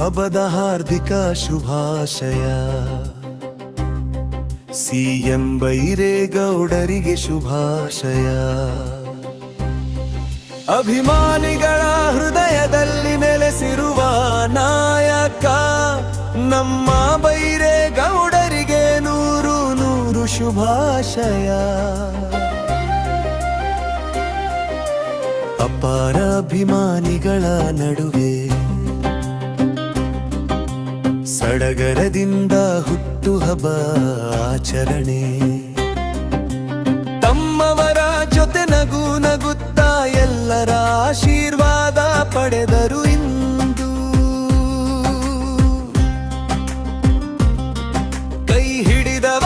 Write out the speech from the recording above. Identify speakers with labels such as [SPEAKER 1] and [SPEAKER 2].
[SPEAKER 1] ಹಬ್ಬದ ಹಾರ್ದಿಕ ಶುಭಾಶಯ. ಸಿಎಂ ಬೈರೇಗೌಡರಿಗೆ ಶುಭಾಶಯ. ಅಭಿಮಾನಿಗಳ ಹೃದಯದಲ್ಲಿ ನೆಲೆಸಿರುವ ನಾಯಕ ನಮ್ಮ ಬೈರೇಗೌಡರಿಗೆ ನೂರು ನೂರು ಶುಭಾಶಯ. ಅಪಾರ ಅಭಿಮಾನಿಗಳ ನಡುವೆ ಸಡಗರದಿಂದ ಹುಟ್ಟುಹಬ್ಬ ಆಚರಣೆ. ತಮ್ಮವರ ಜೊತೆ ನಗು ನಗುತ್ತಾ ಎಲ್ಲರ ಆಶೀರ್ವಾದ ಪಡೆದರು ಇಂದು. ಕೈ ಹಿಡಿದವ